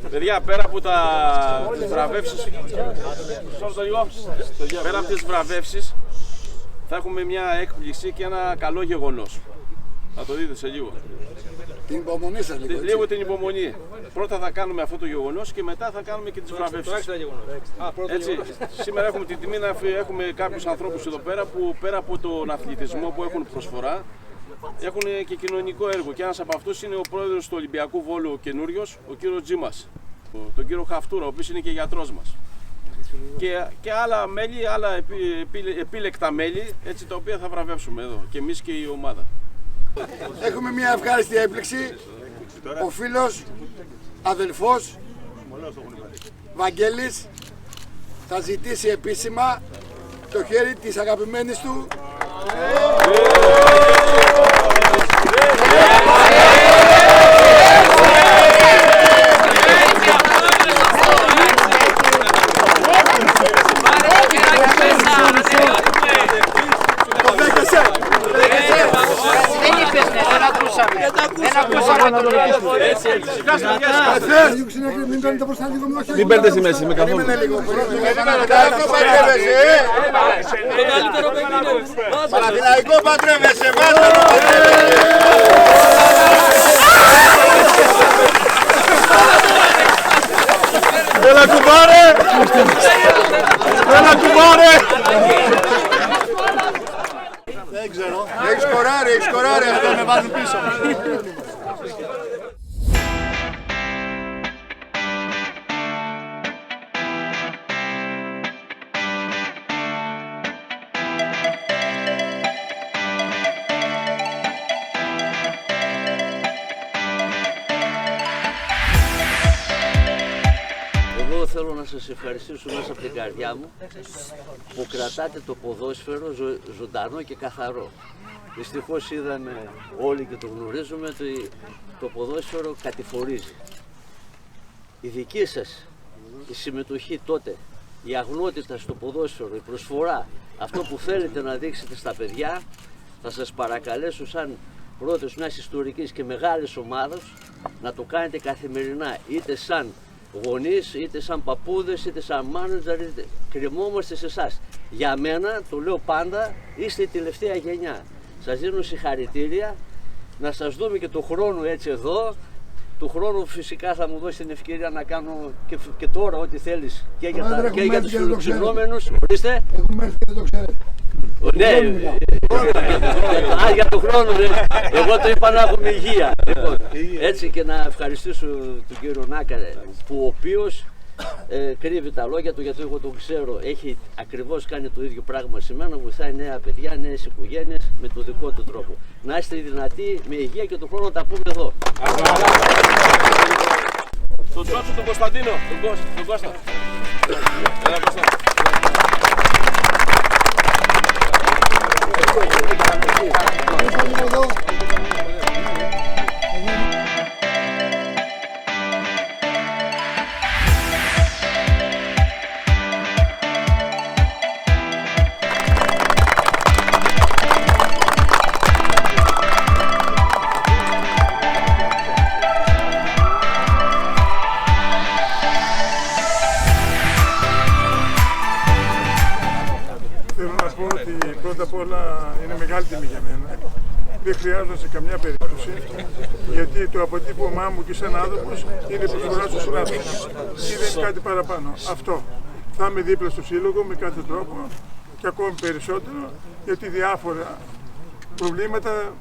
Παιδιά, πέρα από τις βραβεύσεις, πέρα από τις βραβεύσεις, θα έχουμε μια έκπληξη και ένα καλό γεγονός. Θα το δείτε σε λίγο. Την υπομονή σας λίγο. Λίγο την υπομονή. Πρώτα θα κάνουμε αυτό το γεγονός και μετά θα κάνουμε και τις βραβεύσεις. Έτσι, σήμερα έχουμε την τιμή να έχουμε κάποιους ανθρώπους εδώ πέρα που πέρα από τον αθλητισμό που έχουν προσφορά, έχουν και κοινωνικό έργο. Και ένας από αυτούς είναι ο πρόεδρος του Ολυμπιακού Βόλου, ο καινούριος, ο κύριος Τζίμας, τον κύριο Χαφτούρα, ο οποίος είναι και γιατρός μας. Και άλλα μέλη, άλλα επίλεκτα μέλη, έτσι, τα οποία θα βραβεύσουμε εδώ και εμείς και η ομάδα. Έχουμε μια ευχάριστη έκπληξη. Ο φίλος, αδελφός, Βαγγέλης, θα ζητήσει επίσημα το χέρι της αγαπημένης του Μην παίρνετε στη μέση, με καθόλου. Παναθηναϊκό παντρεύεσαι, Έλα κουμπάρε! Έλα κουμπάρε! Δεν ξέρω. Έχεις σκοράρει, αυτό με βάζουν πίσω. Εγώ θέλω να σας ευχαριστήσω μέσα από την καρδιά μου που κρατάτε το ποδόσφαιρο ζωντανό και καθαρό. Δυστυχώς είδαμε όλοι και το γνωρίζουμε ότι το ποδόσφαιρο κατηφορίζει. Η δική σας η συμμετοχή τότε, η αγνότητα στο ποδόσφαιρο, η προσφορά, αυτό που θέλετε να δείξετε στα παιδιά, θα σας παρακαλέσω σαν πρόεδρος μιας ιστορικής και μεγάλης ομάδας να το κάνετε καθημερινά, είτε σαν γονείς, είτε σαν παππούδες, είτε σαν μάνατζερ, είτε κρεμόμαστε σε εσάς. Για μένα, το λέω πάντα, είστε η τελευταία γενιά. Σας δίνω συγχαρητήρια, να σας δούμε και το χρόνο έτσι εδώ. Του χρόνου φυσικά θα μου δώσει την ευκαιρία να κάνω και τώρα ό,τι θέλεις και για τους φιλοξενούμενους. Ορίστε. Έχουμε έρθει και δεν το ξέρετε. Ναι, για τον χρόνο, εγώ το είπα να έχουμε υγεία. Έτσι και να ευχαριστήσω τον κύριο Νάκα, που ο οποίος κρύβει τα λόγια του, γιατί εγώ τον ξέρω, έχει ακριβώς κάνει το ίδιο πράγμα σήμερα, βοηθάει νέα παιδιά, νέες οικογένειες με το δικό του τρόπο. Να είστε δυνατοί, με υγεία και τον χρόνο να τα πούμε εδώ. Τον Τζότσο, τον Κωνσταντίνο, τον Κώστα. Έλα, Κώστα. Πρώτα απ' όλα είναι μεγάλη τιμή για μένα. Δεν χρειάζεται σε καμιά περίπτωση, γιατί το αποτύπωμά μου και σαν άνθρωπος είναι προσφορά στους συνάδελφους. Και δεν είναι κάτι παραπάνω. Αυτό. Θα είμαι δίπλα στο σύλλογο με κάθε τρόπο και ακόμη περισσότερο, γιατί διάφορα προβλήματα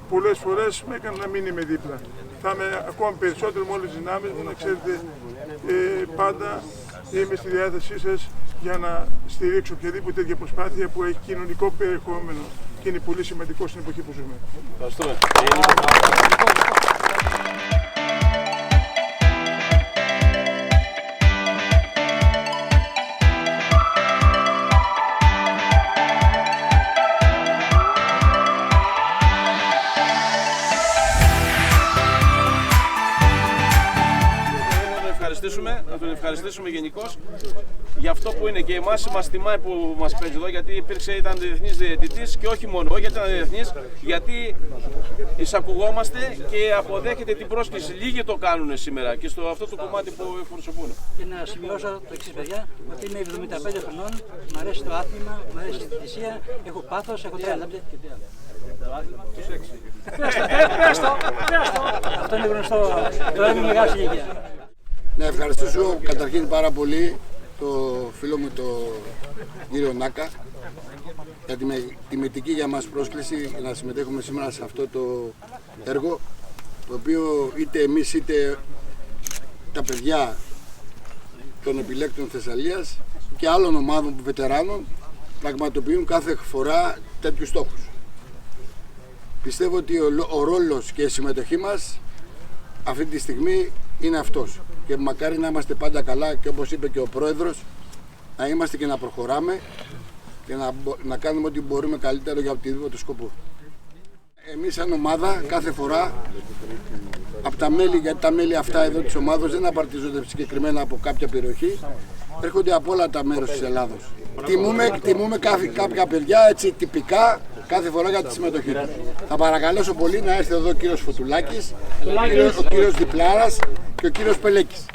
πολλές φορές με έκαναν να μην είμαι δίπλα. Θα είμαι ακόμη περισσότερο με όλες τις δυνάμεις μου, να ξέρετε, πάντα είμαι στη διάθεσή σας για να στηρίξω οποιαδήποτε τέτοια προσπάθεια που έχει κοινωνικό περιεχόμενο και είναι πολύ σημαντικό στην εποχή που ζούμε. Ευχαριστούμε. να τον ευχαριστήσουμε γενικώς για αυτό που είναι και εμάς μας τιμάει που μας παίζει εδώ, γιατί ήταν διεθνής διαιτητής και όχι μόνο, όχι γιατί ήταν διεθνής, γιατί εισακουγόμαστε και αποδέχεται την πρόσκληση. Λίγοι το κάνουν σήμερα και στο αυτό το κομμάτι που εκπροσωπούν. Και να σημειώσω το εξής, παιδιά, ότι είμαι 75 χρονών, μου αρέσει το άθλημα, μου αρέσει η διαιτησία, έχω πάθος, έχω ταλέντα και τι άλλο. Αυτό είναι γνωστό, τώρα είμαι μεγάλη ηλικία. Να ευχαριστήσω καταρχήν πάρα πολύ το φίλο μου τον κύριο Νάκα για τη τιμητική για μας πρόσκληση να συμμετέχουμε σήμερα σε αυτό το έργο, το οποίο είτε εμείς είτε τα παιδιά των επιλέκτων Θεσσαλίας και άλλων ομάδων βετεράνων πραγματοποιούν κάθε φορά τέτοιους στόχους. Πιστεύω ότι ο ρόλος και η συμμετοχή μας αυτή τη στιγμή είναι αυτός και μακάρι να είμαστε πάντα καλά και όπως είπε και ο Πρόεδρος, να είμαστε και να προχωράμε και να κάνουμε ό,τι μπορούμε καλύτερο για οτιδήποτε σκοπό. Εμείς σαν ομάδα κάθε φορά από τα μέλη, γιατί τα μέλη αυτά εδώ της ομάδας δεν απαρτίζονται συγκεκριμένα από κάποια περιοχή, έρχονται από όλα τα μέρη της Ελλάδος. Τιμούμε κάποια παιδιά έτσι τυπικά κάθε φορά για τη συμμετοχή του. Θα παρακαλέσω πολύ να έρθει εδώ ο κύριος Φωτουλάκης, ο κύριος Διπλάρας και ο κύριος Πελέκης.